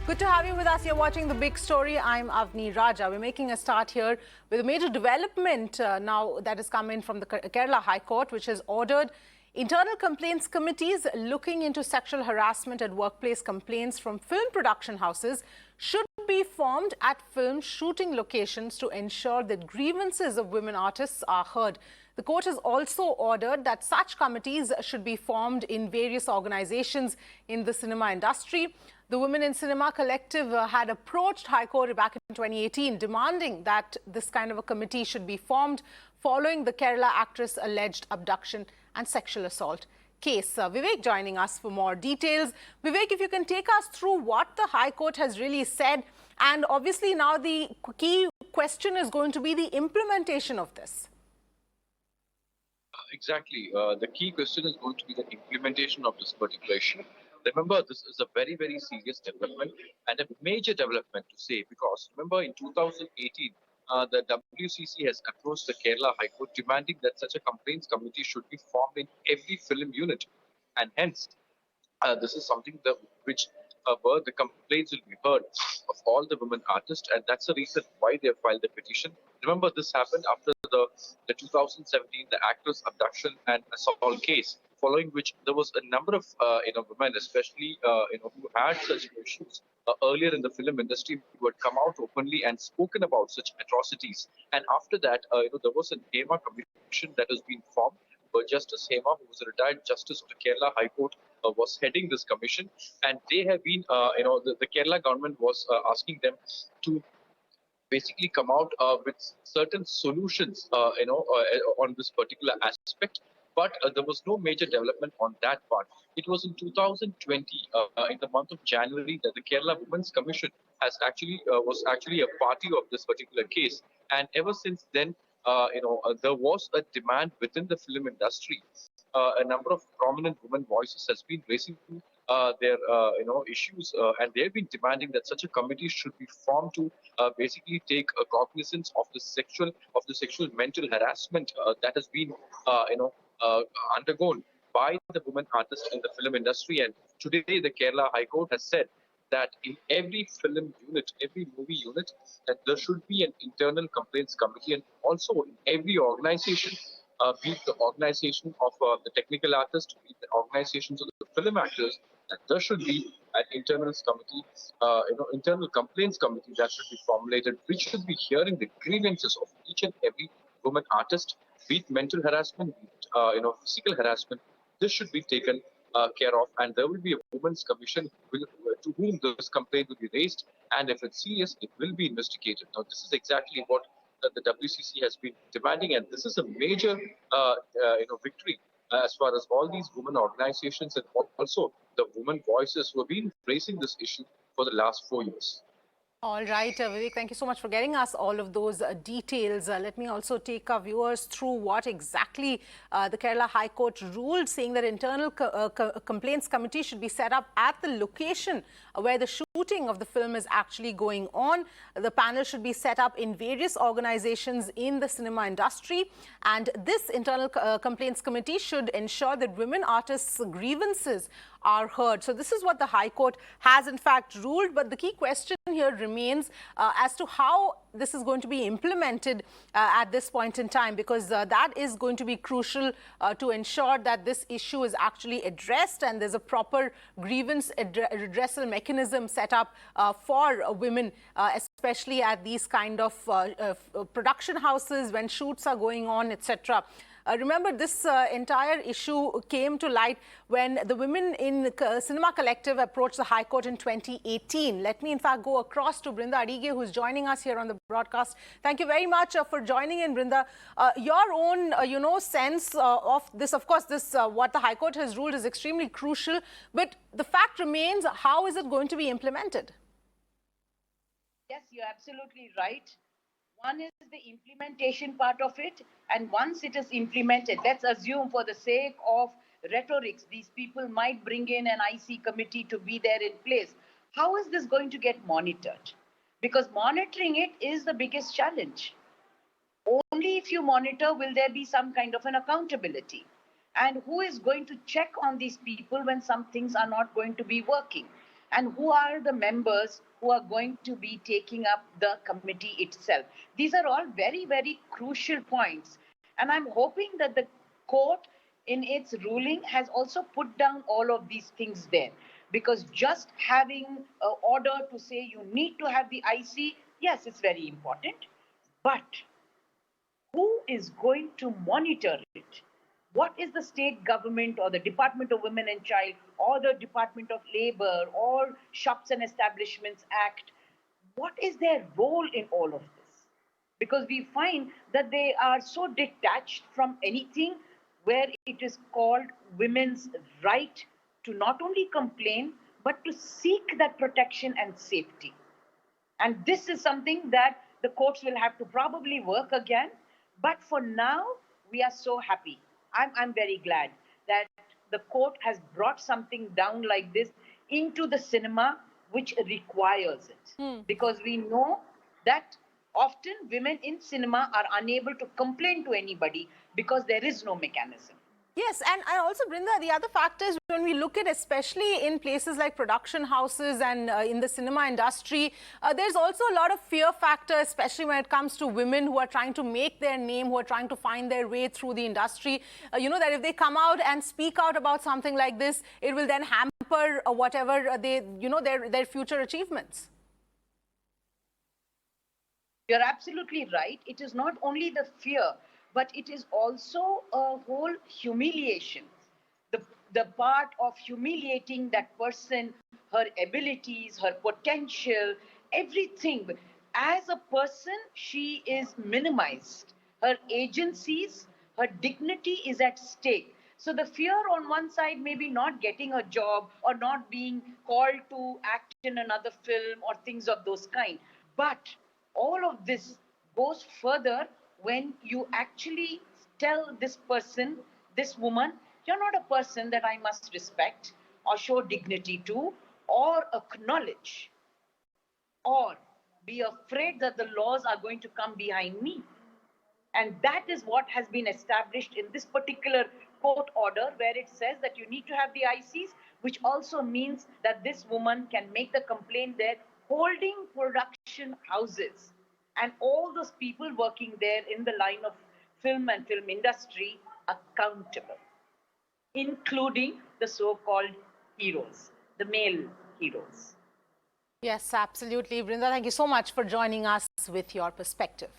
Good to have you with us. You're watching The Big Story. I'm Avni Raja. We're making a start here with a major development now that has come in from the Kerala High Court, which has ordered internal complaints committees looking into sexual harassment and workplace complaints from film production houses should be formed at film shooting locations to ensure that grievances of women artists are heard. The court has also ordered that such committees should be formed in various organizations in the cinema industry. The Women in Cinema Collective had approached High Court back in 2018 demanding that this kind of a committee should be formed following the Kerala actress' alleged abduction and sexual assault case. Vivek joining us for more details. Vivek, if you can take us through what the High Court has really said, and obviously now the key question is going to be the implementation of this. Exactly. The key question is going to be the implementation of this particular issue. Remember, this is a very, very serious development and a major development to say, because remember in 2018, the WCC has approached the Kerala High Court demanding that such a complaints committee should be formed in every film unit. And hence, this is something which where the complaints will be heard of all the women artists, and that's the reason why they have filed the petition. Remember, this happened after the 2017 the actress abduction and assault case, following which there was a number of women, especially who had such issues earlier in the film industry, who had come out openly and spoken about such atrocities. And after that, there was an HEMA commission that has been formed. Justice Hema, who was a retired justice of the Kerala High Court, was heading this commission, and they have been, the Kerala government was asking them to basically come out with certain solutions, on this particular aspect. But there was no major development on that part. It was in 2020, in the month of January, that the Kerala Women's Commission was actually a party of this particular case, and ever since then, there was a demand within the film industry. A number of prominent women voices has been raising their issues, and they've been demanding that such a committee should be formed to basically take cognizance of the sexual mental harassment that has been undergone by the women artists in the film industry. And today, the Kerala High Court has said that in every film unit, every movie unit, that there should be an internal complaints committee, and also in every organization, be it the organization of the technical artist, be it the organizations of the film actors, that there should be an internal complaints committee that should be formulated, which should be hearing the grievances of each and every woman artist, be it mental harassment, be it, physical harassment. This should be taken care of, and there will be a women's commission to whom this complaint will be raised, and if it's serious, it will be investigated. Now, this is exactly what the WCC has been demanding, and this is a major, victory as far as all these women organizations and also the women voices who have been raising this issue for the last 4 years. All right, Vivek, thank you so much for getting us all of those details. Let me also take our viewers through what exactly the Kerala High Court ruled, saying that internal complaints committee should be set up at the location where the shooting of the film is actually going on. The panel should be set up in various organizations in the cinema industry, and this internal complaints committee should ensure that women artists' grievances are heard. So this is what the High Court has in fact ruled, but the key question here remains as to how this is going to be implemented at this point in time, because that is going to be crucial to ensure that this issue is actually addressed and there's a proper grievance redressal mechanism set up for women, especially at these kind of production houses when shoots are going on, etc. Remember, this entire issue came to light when the Women in Cinema Collective approached the High Court in 2018. Let me, in fact, go across to Brinda Adige, who's joining us here on the broadcast. Thank you very much for joining in, Brinda. Your own, sense of this, of course, what the High Court has ruled is extremely crucial, but the fact remains, how is it going to be implemented? Yes, you're absolutely right. One is the implementation part of it, and once it is implemented, let's assume for the sake of rhetorics, these people might bring in an IC committee to be there in place. How is this going to get monitored? Because monitoring it is the biggest challenge. Only if you monitor will there be some kind of an accountability. And who is going to check on these people when some things are not going to be working? And who are the members who are going to be taking up the committee itself? These are all very, very crucial points. And I'm hoping that the court, in its ruling, has also put down all of these things there. Because just having an order to say you need to have the IC, yes, it's very important. But who is going to monitor it? What is the state government or the Department of Women and Child or the Department of Labor or Shops and Establishments Act? What is their role in all of this? Because we find that they are so detached from anything where it is called women's right to not only complain but to seek that protection and safety. And this is something that the courts will have to probably work again. But for now, we are so happy. I'm very glad that the court has brought something down like this into the cinema, which requires it. Because we know that often women in cinema are unable to complain to anybody because there is no mechanism. Yes, and also, Brinda, the other factor is when we look at, especially in places like production houses and in the cinema industry, there's also a lot of fear factor, especially when it comes to women who are trying to make their name, who are trying to find their way through the industry. You know, that if they come out and speak out about something like this, it will then hamper whatever they, you know, their future achievements. You're absolutely right. It is not only the fear, but it is also a whole humiliation. The part of humiliating that person, her abilities, her potential, everything. As a person, she is minimized. Her agencies, her dignity is at stake. So the fear on one side, maybe not getting a job or not being called to act in another film or things of those kind. But all of this goes further when you actually tell this person, this woman, you're not a person that I must respect or show dignity to or acknowledge or be afraid that the laws are going to come behind me. And that is what has been established in this particular court order, where it says that you need to have the ICs, which also means that this woman can make the complaint there, holding production houses and all those people working there in the line of film and film industry accountable, including the so-called heroes, the male heroes. Yes, absolutely. Brinda, thank you so much for joining us with your perspective.